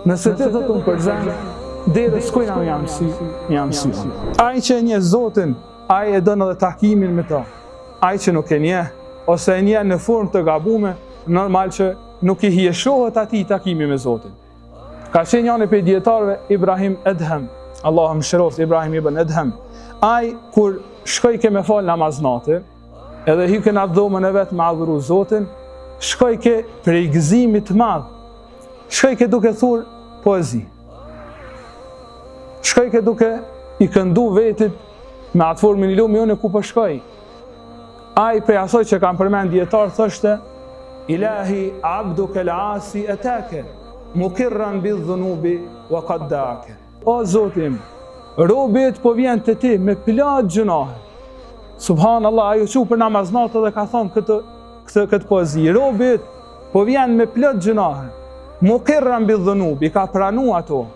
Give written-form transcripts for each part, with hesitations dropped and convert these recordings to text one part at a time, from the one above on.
Nëse ti thot unë për zemër, deri s'kujna jam si. Ai që e njeh Zotin, ai e don edhe takimin me ta. Ai që nuk e njeh, ose e njeh në formë të gabuar, normal që nuk i hieshohet atij takimi me Zotin. Ka qenë njëri prej dietarëve Ibrahim Edhem, Allahu mëshiroft, Ibrahim ibn Edhem. Ai kur shkoi ke me fal namaz natë, edhe hyke në dhomën e vet me adhuru Zotin, shkoi ke prej gëzimit të madh. Shkoi ke duke thur poezi. Shkoi ke duke i këndu vetit me atë formën i lumë jone ku po shkoi. Ai prej asoj që kam përmend dietar thoshte: Ilahi abduke al-asi atake mukirran bidh-dhunubi wa qad da'aka. O Zotim, robit po vjen te ti me plot gjunahe. Subhanallah, ajo që për namaznatë dhe ka thonë këtë poezi. Robit po vjen me plot gjunahe. Mukirran bidh-dhunubi, ka pranu ato.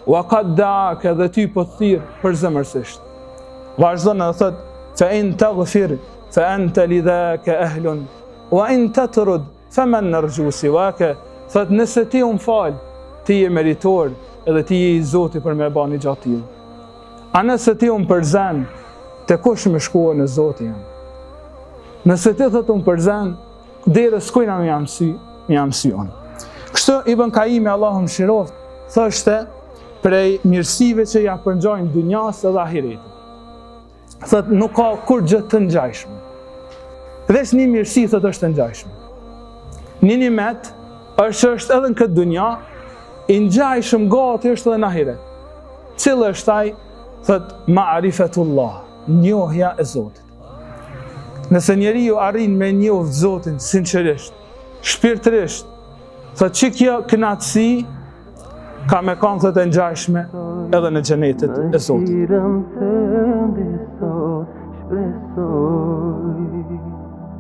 Wa qad da'aka, dhe ty po thirr përzemërsisht. Vazhdon edhe thot: fa in taghfir fa anta lidhaka ahlun wa in tatrud faman narju siwaka. Thot nëse ti fal, ti je meritor edhe ti je i Zoti për me bani gjatë tillë. A nëse ti përzan, te kush më shkuar në Zoti jam. Nëse ti thot përzan, deri s'kujna jam si unë. Kështu Ibn Kaimi, Allahu mëshiroft, thoshte prej mirësive që ja përngjajnë dunjas edhe ahiretit. Thot nuk ka kur gjë të ngjajshme. Veç një mirësi thot është të ngjajshme. Një nimet është edhe në këtë dunja, i ngjajshëm gati është edhe në ahiret. Cili është ai? Thot ma'rifatullah, njohja e Zotit. Nëse njeriu arrin me njoh Zotin sinqerisht, shpirtërisht, thot që kjo kënaqësi ka me kanë thot e ngjajshme edhe në xhenetin e Zotit.